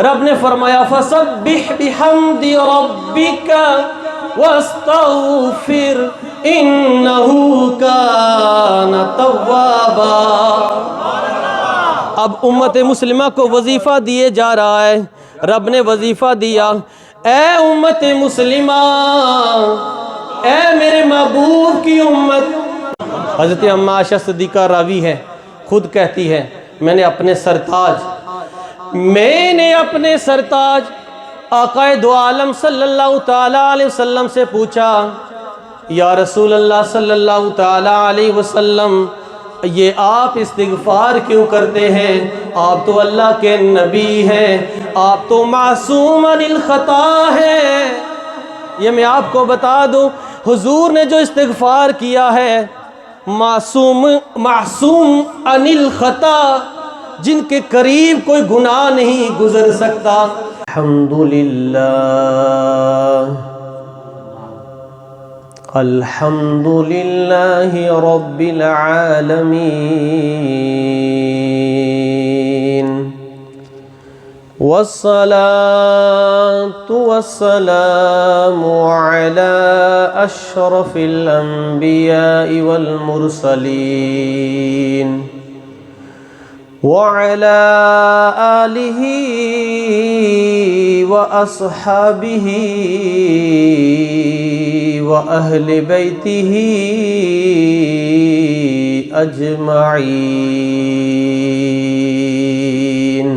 رب نے فرمایا فسبح بحمد ربک واستغفر انہ کان توابا۔ اب امت مسلمہ کو وظیفہ دیے جا رہا ہے، رب نے وظیفہ دیا، اے امت مسلمہ، اے میرے محبوب کی امت۔ حضرت اماں عائشہ صدیقہ راوی ہے، خود کہتی ہے میں نے اپنے سرتاج آقا دو عالم صلی اللہ تعالیٰ علیہ وسلم سے پوچھا، یا رسول اللہ صلی اللہ تعالیٰ علیہ وسلم، یہ آپ استغفار کیوں کرتے ہیں؟ آپ تو اللہ کے نبی ہیں، آپ تو معصوم عن الخطا ہیں۔ یہ میں آپ کو بتا دوں، حضور نے جو استغفار کیا ہے، معصوم عن الخطا، جن کے قریب کوئی گناہ نہیں گزر سکتا۔ الحمدللہ الحمدللہ رب العالمین، والصلاة والسلام على أشرف الأنبياء والمرسلين وعلى آله وأصحابه وأهل بيته أجمعين،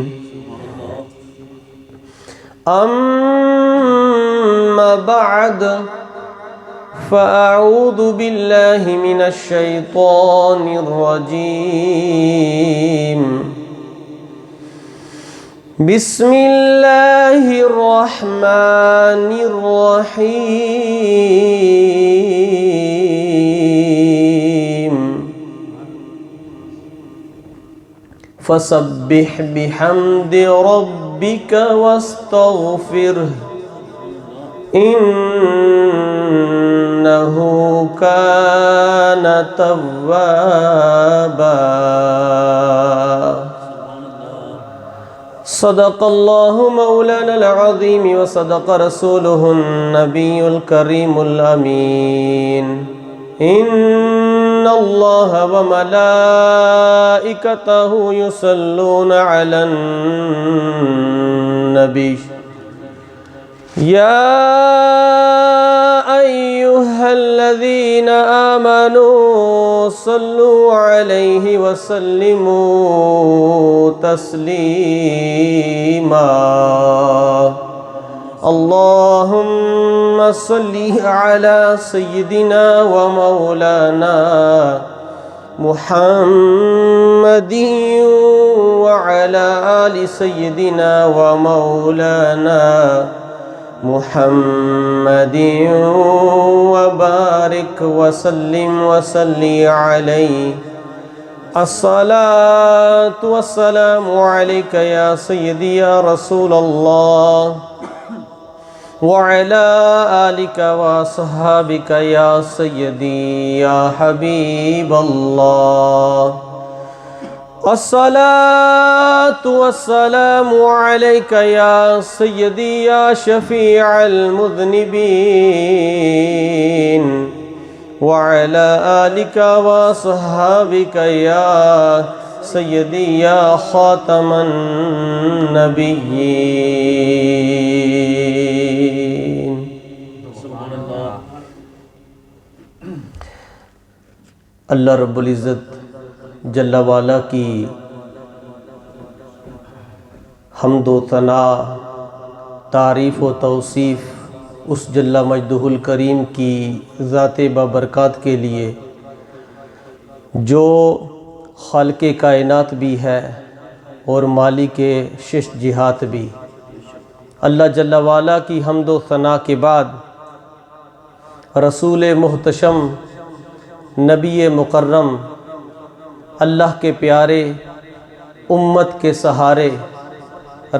أما بعد، فأعوذ بالله من الشيطان الرجيم، بسم الله الرحمن الرحيم، فسبح بحمد ربك واستغفره إنه كان توابا۔ صدق الله مولانا العظيم وصدق رسوله النبي الكريم الأمين، إن الله وملائكته يصلون على النبي، يا أيها الذين آمنوا صلوا عليه وسلموا تسليما، اللهم صل على سيدنا ومولانا محمد وعلى آل سيدنا ومولانا محمد وبارك وسلم وصلي عليه، الصلاة والسلام عليك يا سيدي يا رسول الله، وعلى آلك وصحابك يا سيدي يا حبيب الله، الصلاة والسلام عليك يا سيدي يا شفيع المذنبين، وعلى آلك وصحابك يا سيدي يا خاتم النبيين۔ اللہ رب العزت جل والا کی حمد و ثنا، تعریف و توصیف اس جل مجدہ الکریم کی ذات بابرکات کے لیے جو خالق کائنات بھی ہے اور مالک شش جہات بھی۔ اللہ جل والا کی حمد و ثنا کے بعد رسول محتشم، نبی مکرم، اللہ کے پیارے، امت کے سہارے،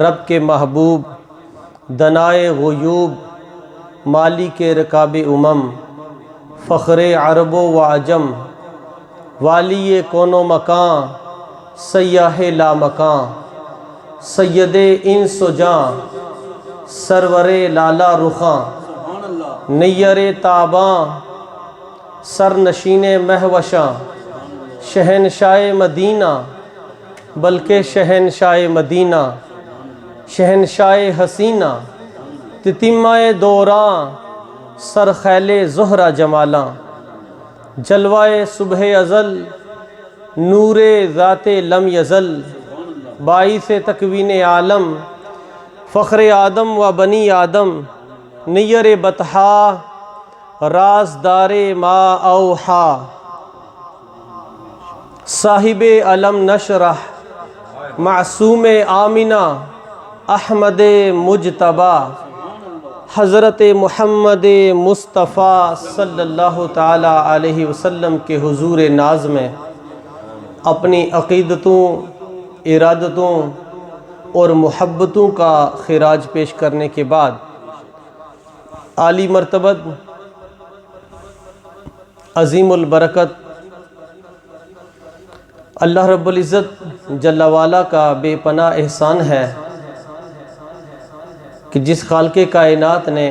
رب کے محبوب، دنائے غیوب، مالک رکاب امم، فخر عرب و عجم، والی کون و مکان، سیاح لا مکان، سید انس و جاں سرور لالا رخاں نیر تاباں سر نشین مہوشاں شہنشاہ مدینہ بلکہ شہنشاہ مدینہ شہنشاہ حسینہ تتمہ دوراں سر خیل زہرہ جمالاں جلوائے صبح ازل نور ذات لم یزل باعث تکوین عالم فخر آدم و بنی آدم نیر بطحا رازدار ما اوحا صاحب علم نشرح معصوم آمنہ احمد مجتبی حضرت محمد مصطفیٰ صلی اللہ تعالیٰ علیہ وسلم کے حضور ناز میں اپنی عقیدتوں، ارادتوں اور محبتوں کا خراج پیش کرنے کے بعد عالی مرتبت عظیم البرکت اللہ رب العزت جل وعلا کا بے پناہ احسان ہے کہ جس خالق کائنات نے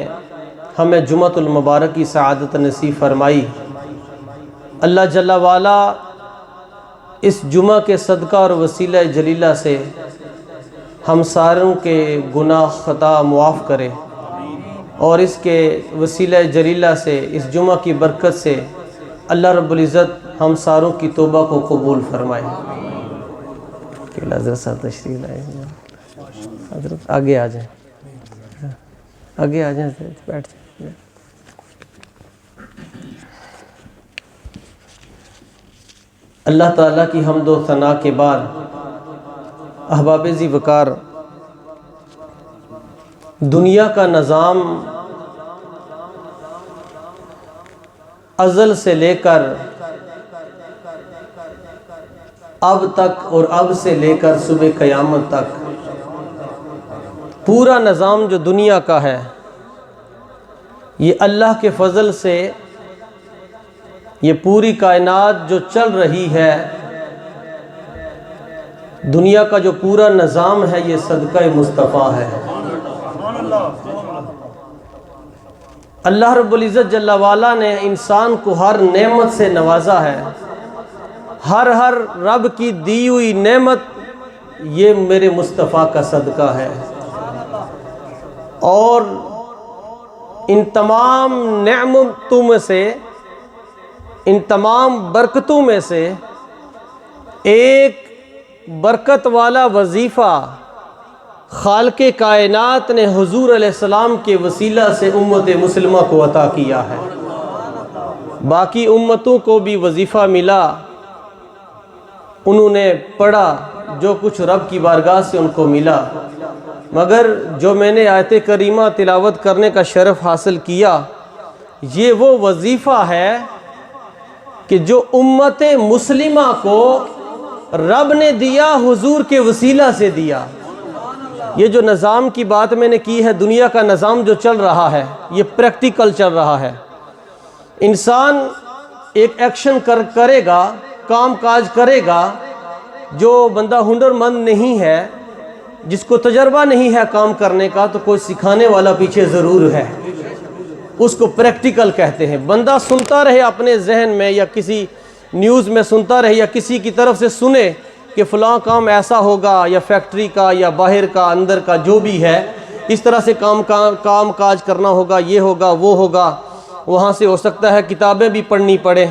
ہمیں جمعۃ المبارک کی سعادت نصیب فرمائی، اللہ جل وعلا اس جمعہ کے صدقہ اور وسیلہ جلیلہ سے ہم ساروں کے گناہ خطا معاف کرے، اور اس کے وسیلہ جلیلہ سے اس جمعہ کی برکت سے اللہ رب العزت ہم ساروں کی توبہ کو قبول فرمائے۔ حضرت صاحب تشریف لائے، حضرت آگے آ جائیں، آگے آ جائیں، بیٹھ جائیں۔ اللہ تعالیٰ کی حمد و ثنا کے بعد احباب ذی وقار، دنیا کا نظام ازل سے لے کر اب تک اور اب سے لے کر صبح قیامت تک پورا نظام جو دنیا کا ہے، یہ اللہ کے فضل سے یہ پوری کائنات جو چل رہی ہے، دنیا کا جو پورا نظام ہے، یہ صدقہ مصطفیٰ ہے۔ اللہ رب العزت جل وعلا نے انسان کو ہر نعمت سے نوازا ہے، ہر رب کی دی ہوئی نعمت یہ میرے مصطفیٰ کا صدقہ ہے، اور ان تمام نعمتوں میں سے، ان تمام برکتوں میں سے ایک برکت والا وظیفہ خالق کائنات نے حضور علیہ السلام کے وسیلہ سے امت مسلمہ کو عطا کیا ہے۔ باقی امتوں کو بھی وظیفہ ملا، انہوں نے پڑھا جو کچھ رب کی بارگاہ سے ان کو ملا، مگر جو میں نے آیت کریمہ تلاوت کرنے کا شرف حاصل کیا، یہ وہ وظیفہ ہے کہ جو امت مسلمہ کو رب نے دیا، حضور کے وسیلہ سے دیا۔ یہ جو نظام کی بات میں نے کی ہے، دنیا کا نظام جو چل رہا ہے، یہ پریکٹیکل چل رہا ہے۔ انسان ایک ایکشن کرے گا، کام کاج کرے گا، جو بندہ ہنر مند نہیں ہے، جس کو تجربہ نہیں ہے کام کرنے کا، تو کوئی سکھانے والا پیچھے ضرور ہے، اس کو پریکٹیکل کہتے ہیں۔ بندہ سنتا رہے اپنے ذہن میں، یا کسی نیوز میں سنتا رہے، یا کسی کی طرف سے سنے کہ فلاں کام ایسا ہوگا، یا فیکٹری کا یا باہر کا اندر کا جو بھی ہے، اس طرح سے کام کاج کرنا ہوگا، یہ ہوگا وہ ہوگا۔ وہاں سے ہو سکتا ہے کتابیں بھی پڑھنی پڑے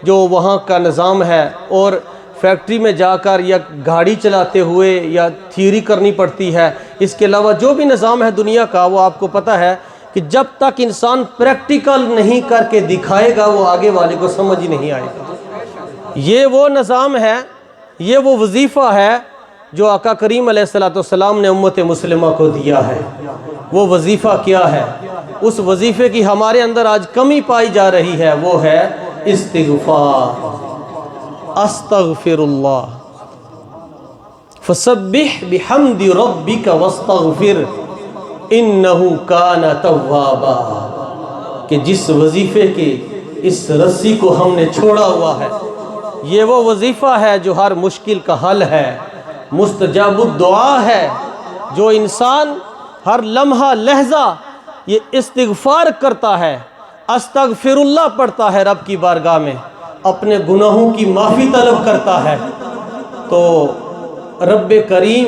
جو وہاں کا نظام ہے، اور فیکٹری میں جا کر یا گاڑی چلاتے ہوئے یا تھیوری کرنی پڑتی ہے۔ اس کے علاوہ جو بھی نظام ہے دنیا کا، وہ آپ کو پتہ ہے کہ جب تک انسان پریکٹیکل نہیں کر کے دکھائے گا، وہ آگے والے کو سمجھ ہی نہیں آئے گا۔ یہ وہ نظام ہے، یہ وہ وظیفہ ہے جو آقا کریم علیہ السلام نے امت مسلمہ کو دیا ہے۔ وہ وظیفہ کیا ہے؟ اس وظیفے کی ہمارے اندر آج کمی پائی جا رہی ہے، وہ ہے استغفار۔ استغفر اللہ، فسبح بحمد ربک واستغفر انہ کان توابا۔ کہ جس وظیفے کی اس رسی کو ہم نے چھوڑا ہوا ہے، یہ وہ وظیفہ ہے جو ہر مشکل کا حل ہے، مستجاب الدعا ہے، جو انسان ہر لمحہ لہجہ یہ استغفار کرتا ہے، استغفر اللہ پڑھتا ہے رب کی بارگاہ میں، اپنے گناہوں کی معافی طلب کرتا ہے، تو رب کریم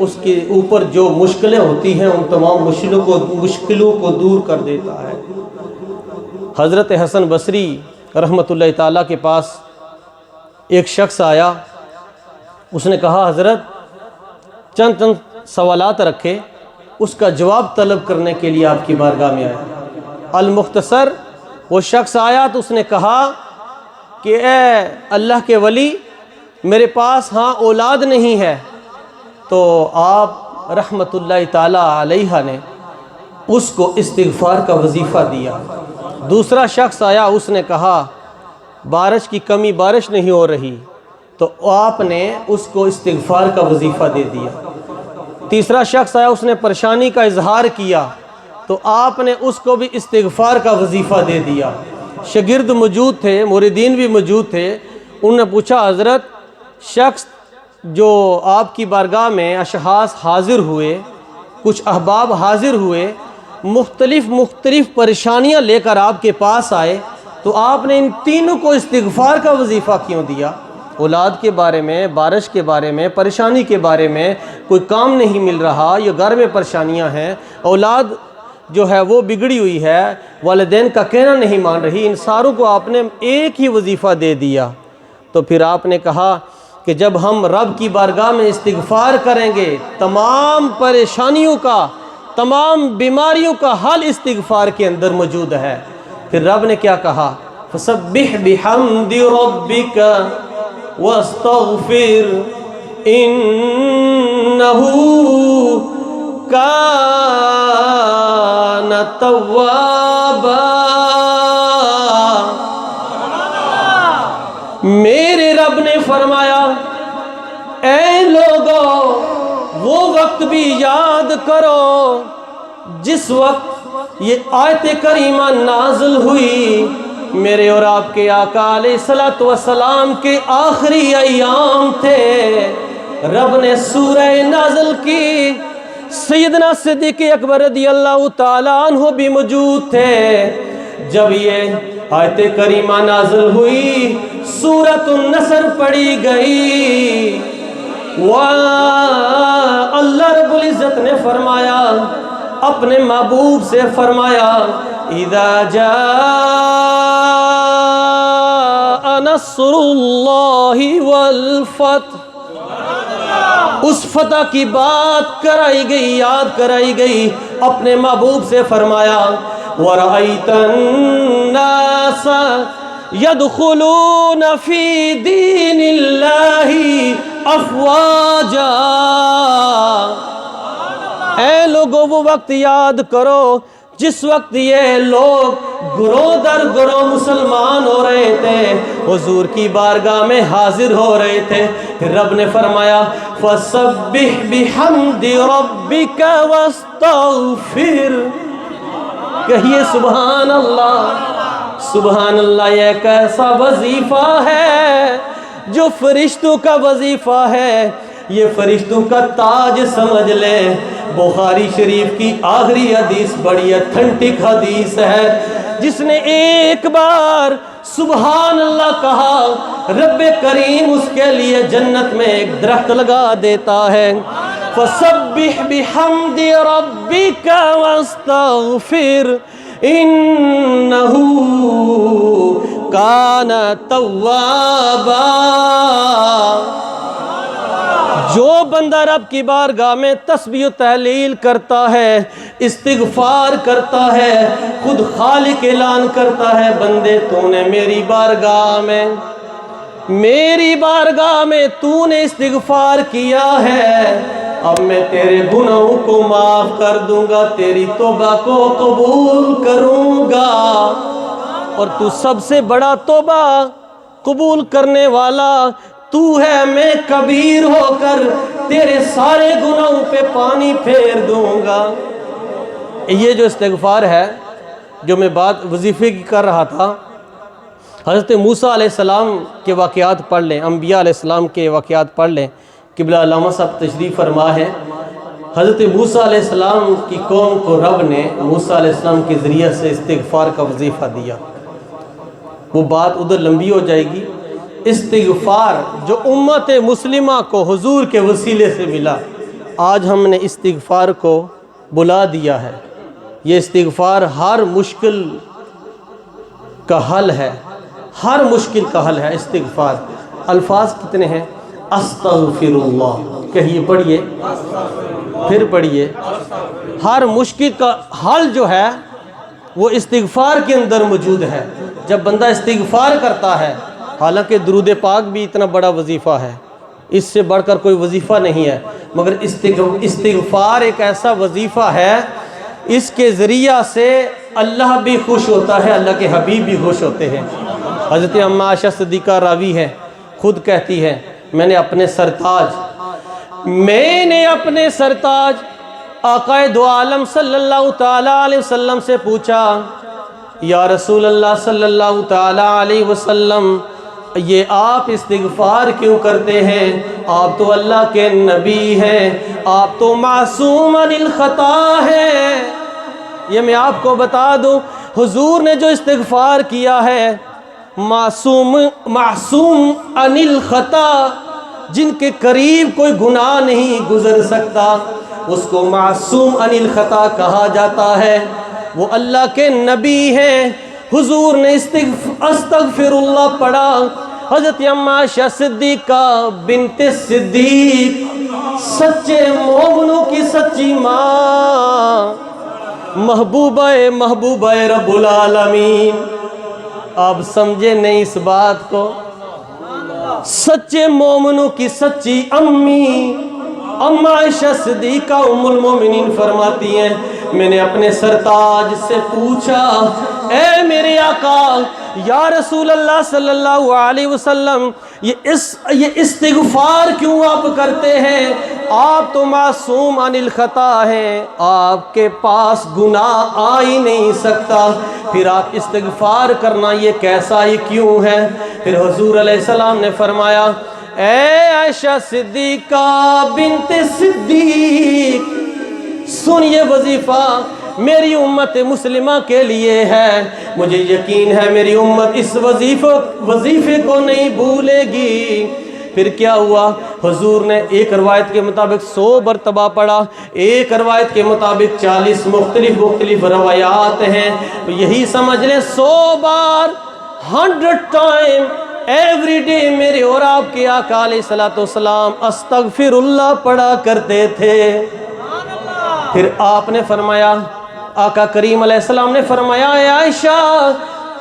اس کے اوپر جو مشکلیں ہوتی ہیں ان تمام مشکلوں کو دور کر دیتا ہے۔ حضرت حسن بصری رحمۃ اللہ تعالیٰ کے پاس ایک شخص آیا، اس نے کہا حضرت چند سوالات رکھے، اس کا جواب طلب کرنے کے لیے آپ کی بارگاہ میں آیا۔ المختصر وہ شخص آیا تو اس نے کہا کہ اے اللہ کے ولی، میرے پاس اولاد نہیں ہے، تو آپ رحمت اللہ تعالی علیہ نے اس کو استغفار کا وظیفہ دیا۔ دوسرا شخص آیا، اس نے کہا بارش کی کمی، بارش نہیں ہو رہی، تو آپ نے اس کو استغفار کا وظیفہ دے دیا۔ تیسرا شخص آیا، اس نے پریشانی کا اظہار کیا، تو آپ نے اس کو بھی استغفار کا وظیفہ دے دیا۔ شاگرد موجود تھے، موردین بھی موجود تھے، انہوں نے پوچھا حضرت شخص جو آپ کی بارگاہ میں اشخاص حاضر ہوئے، کچھ احباب حاضر ہوئے، مختلف پریشانیاں لے کر آپ کے پاس آئے، تو آپ نے ان تینوں کو استغفار کا وظیفہ کیوں دیا؟ اولاد کے بارے میں، بارش کے بارے میں، پریشانی کے بارے میں، کوئی کام نہیں مل رہا، یہ گھر میں پریشانیاں ہیں، اولاد جو ہے وہ بگڑی ہوئی ہے، والدین کا کہنا نہیں مان رہی، ان ساروں کو آپ نے ایک ہی وظیفہ دے دیا۔ تو پھر آپ نے کہا کہ جب ہم رب کی بارگاہ میں استغفار کریں گے، تمام پریشانیوں کا، تمام بیماریوں کا حل استغفار کے اندر موجود ہے۔ پھر رب نے کیا کہا؟ فَسَبِّحْ بِحَمْدِ رَبِّكَ وَاسْتَغْفِرْ إِنَّهُ كَانَ تَوَّابًا۔ میرے رب نے فرمایا اے لوگو، وہ وقت بھی یاد کرو جس وقت یہ آیت کریمہ نازل ہوئی، میرے اور آپ کے آقا علیہ الصلوۃ والسلام کے آخری ایام تھے، رب نے سورہ نازل کی، سیدنا صدیق اکبر رضی اللہ تعالیٰ عنہ بھی موجود تھے۔ جب یہ آیت کریمہ نازل ہوئی، سورۃ النصر پڑھی گئی، اللہ رب العزت نے فرمایا، اپنے محبوب سے فرمایا اذا جاء نصر اللہ والفتح، اس فتح کی بات کرائی گئی، یاد کرائی گئی، اپنے محبوب سے فرمایا وَرَأَيْتَ النَّاسَ يَدْخُلُونَ فِي دِينِ اللَّهِ أَفْوَاجًا۔ اے لوگوں، وہ وقت یاد کرو جس وقت یہ لوگ گروہ در گروہ مسلمان ہو رہے تھے، حضور کی بارگاہ میں حاضر ہو رہے تھے۔ پھر رب نے فرمایا فَسَبِّحْ بِحَمْدِ رَبِّكَ وَاسْتَغْفِرْ، کہیے سبحان اللہ، سبحان اللہ۔ یہ ایک ایسا وظیفہ ہے جو فرشتوں کا وظیفہ ہے، یہ فرشتوں کا تاج سمجھ لے۔ بخاری شریف کی آخری حدیث بڑی اتھنٹک حدیث ہے، جس نے ایک بار سبحان اللہ کہا، رب کریم اس کے لیے جنت میں ایک درخت لگا دیتا ہے۔ فَسَبِّحْ بِحَمْدِ رَبِّكَ وَاسْتَغْفِرْ إِنَّهُ كَانَ تَوَّابًا۔ جو بندہ رب کی بارگاہ میں تسبیح و تحلیل کرتا ہے، استغفار کرتا ہے، خود خالق اعلان کرتا ہے بندے تو نے میری بارگاہ میں تو نے استغفار کیا ہے، اب میں تیرے گناہوں کو معاف کر دوں گا، تیری توبہ کو قبول کروں گا، اور تو سب سے بڑا توبہ قبول کرنے والا تو ہے، میں کبیر ہو کر تیرے سارے گناہوں پہ پانی پھیر دوں گا۔ یہ جو استغفار ہے، جو میں بات وظیفے کی کر رہا تھا، حضرت موسیٰ علیہ السلام کے واقعات پڑھ لیں، انبیاء علیہ السلام کے واقعات پڑھ لیں۔ قبلہ علامہ صاحب تشریف فرما ہے حضرت موسیٰ علیہ السلام کی قوم کو رب نے موسیٰ علیہ السلام کے ذریعے سے استغفار کا وظیفہ دیا. وہ بات ادھر لمبی ہو جائے گی. استغفار جو امت مسلمہ کو حضور کے وسیلے سے ملا، آج ہم نے استغفار کو بلا دیا ہے. یہ استغفار ہر مشکل کا حل ہے، ہر مشکل کا حل ہے استغفار. الفاظ کتنے ہیں؟ استغفر اللہ، کہیے، پڑھیے، پھر پڑھیے. ہر مشکل کا حل جو ہے وہ استغفار کے اندر موجود ہے. جب بندہ استغفار کرتا ہے، حالانکہ درود پاک بھی اتنا بڑا وظیفہ ہے، اس سے بڑھ کر کوئی وظیفہ نہیں ہے، مگر استغفار ایک ایسا وظیفہ ہے، اس کے ذریعہ سے اللہ بھی خوش ہوتا ہے، اللہ کے حبیب بھی خوش ہوتے ہیں. حضرت اماں عائشہ صدیقہ راوی ہے، خود کہتی ہے، میں نے اپنے سرتاج آقائے دو عالم صلی اللہ تعالیٰ علیہ وسلم سے پوچھا، یا رسول اللہ صلی اللہ تعالیٰ علیہ وسلم، یہ آپ استغفار کیوں کرتے ہیں؟ آپ تو اللہ کے نبی ہیں، آپ تو معصوم عن الخطا ہیں. یہ میں آپ کو بتا دوں، حضور نے جو استغفار کیا ہے، معصوم عن الخطا، جن کے قریب کوئی گناہ نہیں گزر سکتا، اس کو معصوم عن الخطا کہا جاتا ہے. وہ اللہ کے نبی ہیں. حضور نے استغفر اللہ پڑھا. حضرت اماں عائشہ صدیقہ بنت صدیق، سچے مومنوں کی سچی ماں، محبوبہ رب العالمین. آپ سمجھے نہیں اس بات کو؟ سچے مومنوں کی سچی امی اماں عائشہ صدیقہ ام المومنین فرماتی ہیں، میں نے اپنے سرتاج سے پوچھا، اے میرے آقا یا رسول اللہ صلی اللہ علیہ وسلم، یہ استغفار کیوں آپ کرتے ہیں؟ آپ تو معصوم عن الخطا ہیں، آپ کے پاس گناہ آ ہی نہیں سکتا، پھر آپ استغفار کرنا یہ کیسا ہی کیوں ہے؟ پھر حضور علیہ السلام نے فرمایا، اے عائشہ صدیقہ بنت صدیق، سن یہ وظیفہ میری امت مسلمہ کے لیے ہے. مجھے یقین ہے میری امت اس وظیفے کو نہیں بھولے گی. پھر کیا ہوا؟ حضور نے ایک روایت کے مطابق 100 مرتبہ پڑھا، ایک روایت کے مطابق 40 مختلف روایات ہیں. یہی سمجھ لیں 100 بار، 100 ٹائم ایوری ڈے میرے اور آپ کے آقا علیہ الصلوۃ والسلام استغفر اللہ پڑھا کرتے تھے. پھر آپ نے فرمایا، آقا کریم علیہ السلام نے فرمایا، اے عائشہ،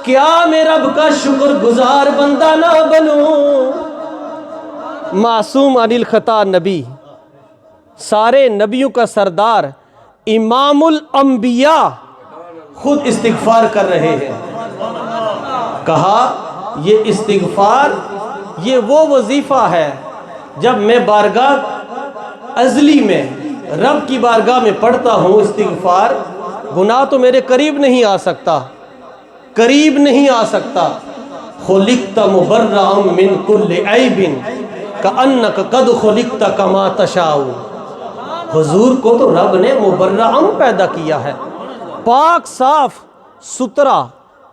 کیا میں رب کا شکر گزار بندہ نہ بنوں؟ معصوم عن الخطا نبی، سارے نبیوں کا سردار، امام الانبیاء، خود استغفار کر رہے ہیں. کہا یہ استغفار یہ وہ وظیفہ ہے جب میں بارگاہ ازلی میں رب کی بارگاہ میں پڑھتا ہوں استغفار، گناہ تو میرے قریب نہیں آ سکتا، قریب نہیں آ سکتا. خلقت مبرأ من کل عیب کأنک قد خلقت کما تشاء. حضور کو تو رب نے مبرأ پیدا کیا ہے، پاک صاف ستھرا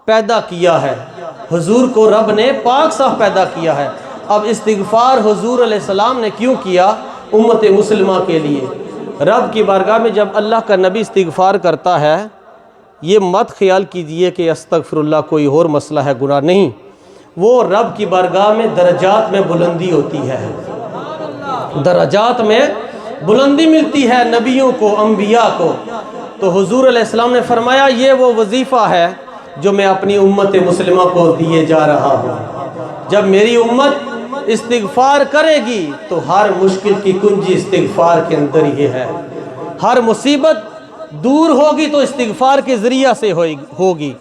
پیدا کیا ہے. حضور کو رب نے پاک صاف پیدا کیا ہے. اب استغفار حضور علیہ السلام نے کیوں کیا؟ امت مسلمہ کے لیے. رب کی بارگاہ میں جب اللہ کا نبی استغفار کرتا ہے، یہ مت خیال کیجئے کہ استغفر اللہ کوئی اور مسئلہ ہے، گناہ نہیں. وہ رب کی بارگاہ میں درجات میں بلندی ہوتی ہے، درجات میں بلندی ملتی ہے نبیوں کو، انبیاء کو. تو حضور علیہ السلام نے فرمایا یہ وہ وظیفہ ہے جو میں اپنی امت مسلمہ کو دیے جا رہا ہوں. جب میری امت استغفار کرے گی تو ہر مشکل کی کنجی استغفار کے اندر یہ ہے. ہر مصیبت دور ہوگی تو استغفار کے ذریعہ سے ہوگی.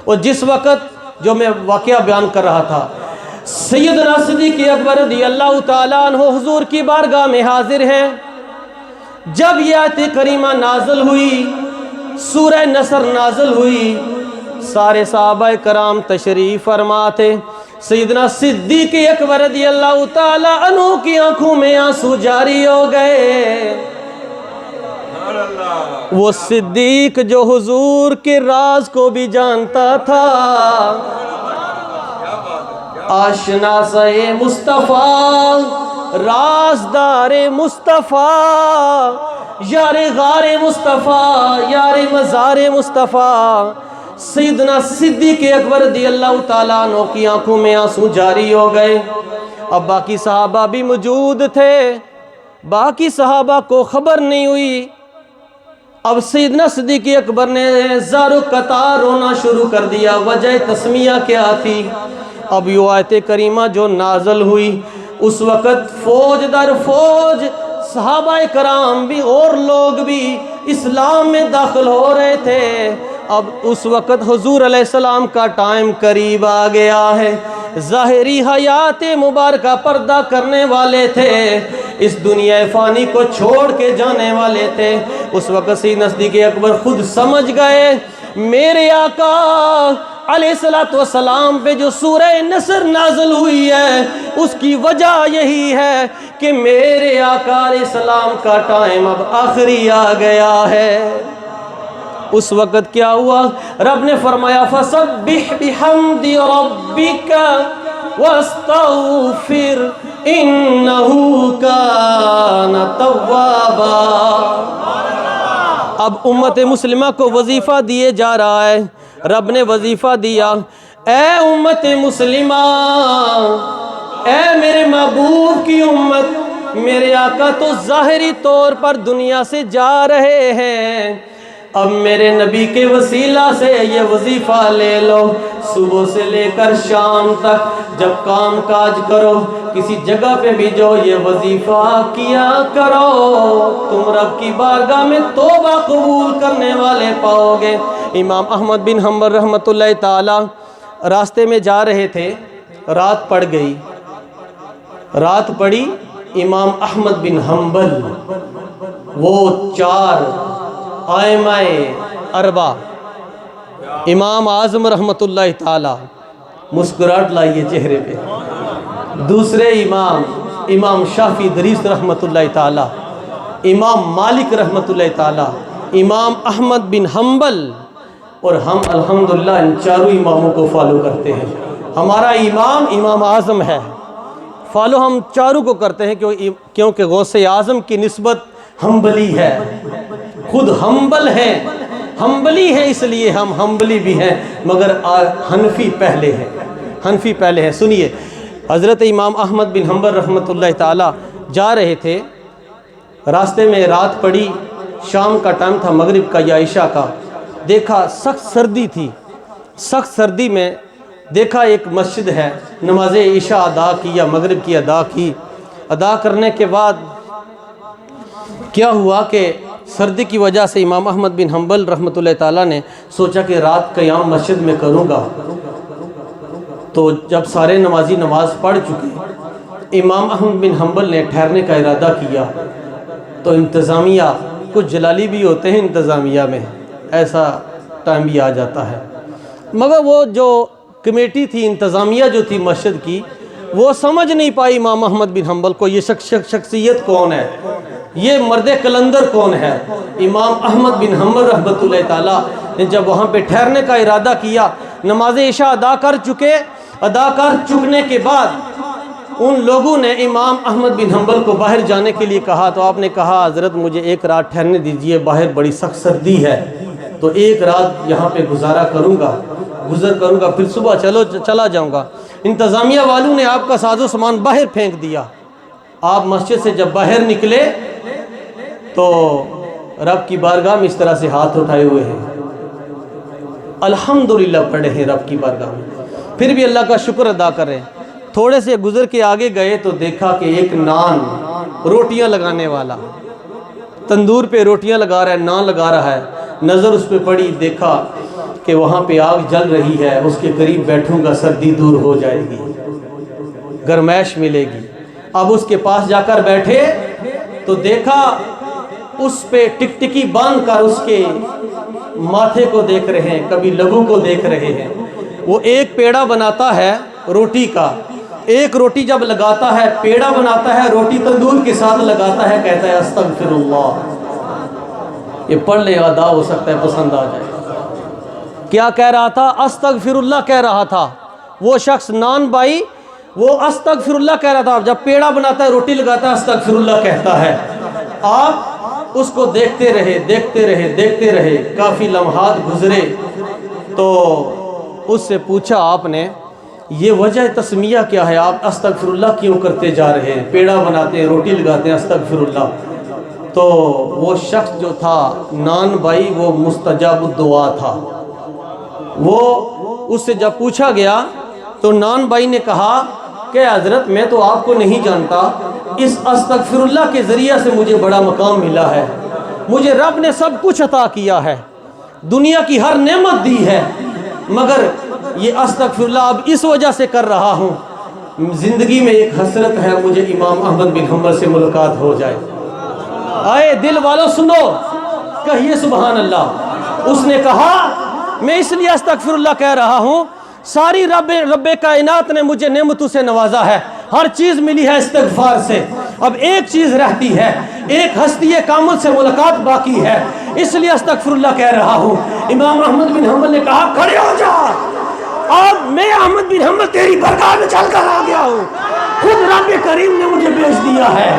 اور جس وقت جو میں واقعہ بیان کر رہا تھا، سیدنا صدیق اکبر رضی اللہ تعالیٰ عنہ حضور کی بارگاہ میں حاضر ہیں. جب یہ آیت کریمہ نازل ہوئی، سورہ نصر نازل ہوئی، سارے صحابہ کرام تشریف فرما تھے. سیدنا صدیق اکبر رضی اللہ تعالیٰ عنہ کی آنکھوں میں آنسو جاری ہو گئے. وہ صدیق جو حضور کے راز کو بھی جانتا تھا، آشنا سے مصطفیٰ رازدار مصطفیٰ، یار غار مصطفیٰ، یار مزار مصطفیٰ، سیدنا صدیق اکبر رضی اللہ تعالیٰ عنہ کی آنکھوں میں آنسو جاری ہو گئے۔ اب باقی صحابہ بھی موجود تھے، باقی صحابہ کو خبر نہیں ہوئی۔ اب سیدنا صدیق اکبر نے زارو قطار رونا شروع کر دیا۔ وجہ تسمیہ کیا تھی؟ اب یہ آیت کریمہ جو نازل ہوئی، اس وقت فوج در فوج صحابہ کرام بھی اور لوگ بھی اسلام میں داخل ہو رہے تھے۔ اب اس وقت حضور علیہ السلام کا ٹائم قریب آ گیا ہے۔ ظاہری حیات مبارکہ پردہ کرنے والے تھے، اس دنیا فانی کو چھوڑ کے جانے والے تھے۔ اس وقت سیدنا صدیق اکبر خود سمجھ گئے، میرے آقا علیہ السلام پہ جو سورہ نصر نازل ہوئی ہے، اس کی وجہ یہی ہے کہ میرے آقا علیہ السلام کا ٹائم اب آخری آ گیا ہے۔ اس وقت کیا ہوا؟ رب نے فرمایا فَسَبِّحْ بِحَمْدِ رَبِّكَ وَاسْتَغْفِرْ إِنَّهُ كَانَ تَوَّابًا۔ اب امت مسلمہ کو وظیفہ دیے جا رہا ہے۔ رب نے وظیفہ دیا، اے امت مسلمہ، اے میرے محبوب کی امت، میرے آقا تو ظاہری طور پر دنیا سے جا رہے ہیں، اب میرے نبی کے وسیلہ سے یہ وظیفہ لے لو۔ صبح سے لے کر شام تک جب کام کاج کرو، کسی جگہ پہ بھی جو یہ وظیفہ کیا کرو، تم رب کی بارگاہ میں توبہ قبول کرنے والے پاؤ گے۔ امام احمد بن حنبل رحمۃ اللہ تعالی راستے میں جا رہے تھے، رات پڑ گئی۔ رات پڑی، امام احمد بن حنبل وہ 4 ائمہ اربع، امام اعظم رحمۃ اللہ تعالی، مسکراہٹ لائیے چہرے پہ۔ دوسرے امام شافعی دریس رحمۃ اللہ تعالی، امام مالک رحمۃ اللہ تعالی، امام احمد بن حنبل، اور ہم الحمدللہ ان چاروں اماموں کو فالو کرتے ہیں۔ ہمارا امام اعظم ہے، فالو ہم چاروں کو کرتے ہیں کیونکہ غوث اعظم کی نسبت حنبلی ہے، خود حنبل ہے، حنبلی ہے، اس لیے ہم حنبلی بھی ہیں، مگر حنفی پہلے ہے، حنفی پہلے ہے۔ سنیے، حضرت امام احمد بن حنبل رحمۃ اللہ تعالی جا رہے تھے، راستے میں رات پڑی، شام کا ٹائم تھا، مغرب کا یا عشاء کا۔ دیکھا سخت سردی تھی، سخت سردی میں دیکھا ایک مسجد ہے، نماز عشاء ادا کی یا مغرب کی ادا کی۔ ادا کرنے کے بعد کیا ہوا کہ سردی کی وجہ سے امام احمد بن حنبل رحمۃ اللہ تعالیٰ نے سوچا کہ رات قیام مسجد میں کروں گا۔ تو جب سارے نمازی نماز پڑھ چکے، امام احمد بن حنبل نے ٹھہرنے کا ارادہ کیا۔ تو انتظامیہ، کچھ جلالی بھی ہوتے ہیں انتظامیہ میں، ایسا ٹائم بھی آ جاتا ہے، مگر وہ جو کمیٹی تھی، انتظامیہ جو تھی مسجد کی، وہ سمجھ نہیں پائی امام احمد بن حنبل کو یہ شخصیت کون ہے، یہ مرد کلندر کون ہے۔ امام احمد بن حنبل رحمۃ اللہ تعالیٰ نے جب وہاں پہ ٹھہرنے کا ارادہ کیا، نماز عشاء ادا کر چکنے کے بعد ان لوگوں نے امام احمد بن حنبل کو باہر جانے کے لیے کہا، تو آپ نے کہا حضرت مجھے ایک رات ٹھہرنے دیجئے، باہر بڑی سخت سردی ہے، تو ایک رات یہاں پہ گزر کروں گا، پھر صبح چلا جاؤں گا۔ انتظامیہ والوں نے آپ کا ساز و سامان باہر پھینک دیا۔ آپ مسجد سے جب باہر نکلے تو رب کی بارگاہ میں اس طرح سے ہاتھ اٹھائے ہوئے ہیں، الحمدللہ پڑھے ہیں رب کی بارگاہ میں، پھر بھی اللہ کا شکر ادا کر رہے ہیں۔ تھوڑے سے گزر کے آگے گئے تو دیکھا کہ ایک نان، روٹیاں لگانے والا، تندور پہ روٹیاں لگا رہا ہے، نان لگا رہا ہے۔ نظر اس پہ پڑی، دیکھا کہ وہاں پہ آگ جل رہی ہے، اس کے قریب بیٹھوں گا سردی دور ہو جائے گی، گرمائش ملے گی۔ اب اس کے پاس جا کر بیٹھے تو دیکھا اس پہ ٹکٹکی باندھ کر اس کے ماتھے کو دیکھ رہے ہیں، کبھی لہو کو دیکھ رہے ہیں۔ وہ ایک پیڑا بناتا ہے روٹی کا، ایک روٹی جب لگاتا ہے، پیڑا بناتا ہے، روٹی تندور کے ساتھ لگاتا ہے، کہتا ہے استغفر اللہ، یہ پڑھ لے ادا ہو سکتا ہے پسند آ جائے. کیا کہہ رہا تھا؟ استغفر اللہ کہہ رہا تھا. وہ شخص نان بھائی وہ استغفر اللہ کہہ رہا تھا. جب پیڑا بناتا ہے روٹی لگاتا ہے استغفر اللہ کہتا ہے. آپ اس کو دیکھتے رہے کافی لمحات گزرے تو اس سے پوچھا آپ نے یہ وجہ تسمیہ کیا ہے، آپ استغفر اللہ کیوں کرتے جا رہے ہیں؟ پیڑا بناتے ہیں روٹی لگاتے ہیں استغفر اللہ. تو وہ شخص جو تھا نان بھائی وہ مستجاب الدعا تھا. وہ اس سے جب پوچھا گیا تو نان بھائی نے کہا کہ حضرت میں تو آپ کو نہیں جانتا، اس استغفر اللہ کے ذریعہ سے مجھے بڑا مقام ملا ہے. مجھے رب نے سب کچھ عطا کیا ہے، دنیا کی ہر نعمت دی ہے، مگر یہ استغفر اللہ اب اس وجہ سے کر رہا ہوں، زندگی میں ایک حسرت ہے مجھے امام احمد بن حنبل سے ملاقات ہو جائے. آئے دل والوں سنو، کہیے سبحان اللہ. اس نے کہا میں اس لیے استغفر اللہ کہہ رہا ہوں، ساری رب کائنات نے مجھے نعمتوں سے نوازا ہے، ہر چیز ملی ہے استغفار سے. اب ایک چیز رہتی ہے، ایک ہستی کامل سے ملاقات باقی ہے، اس لیے استغفر اللہ کہہ رہا ہوں. امام احمد بن حنبل نے کہا کھڑے ہو جا، اب میں احمد بن حنبل تیری برگاہ میں چل کر آ گیا ہوں، خود رب کریم نے مجھے بھیج دیا ہے.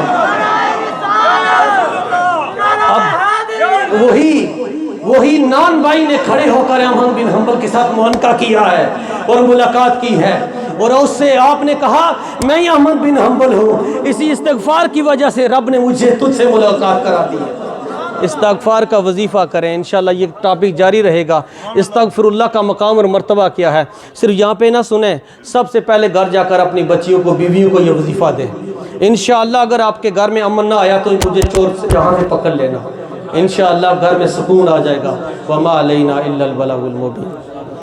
اب وہی نان بھائی نے کھڑے ہو کر احمد بن حنبل کے ساتھ معانقہ کیا ہے اور ملاقات کی ہے، اور اس سے آپ نے کہا میں احمد بن حنبل ہوں، اسی استغفار کی وجہ سے رب نے مجھے تجھ سے ملاقات کرا دی ہے. استغفار کا وظیفہ کریں، انشاءاللہ یہ ٹاپک جاری رہے گا. استغفر اللہ کا مقام اور مرتبہ کیا ہے، صرف یہاں پہ نہ سنیں، سب سے پہلے گھر جا کر اپنی بچیوں کو بیویوں کو یہ وظیفہ دیں. انشاءاللہ اگر آپ کے گھر میں امن نہ آیا تو مجھے چور سے جہاں سے پکڑ لینا، انشاءاللہ گھر میں سکون آ جائے گا. وما علینا الا البلاغ المبین.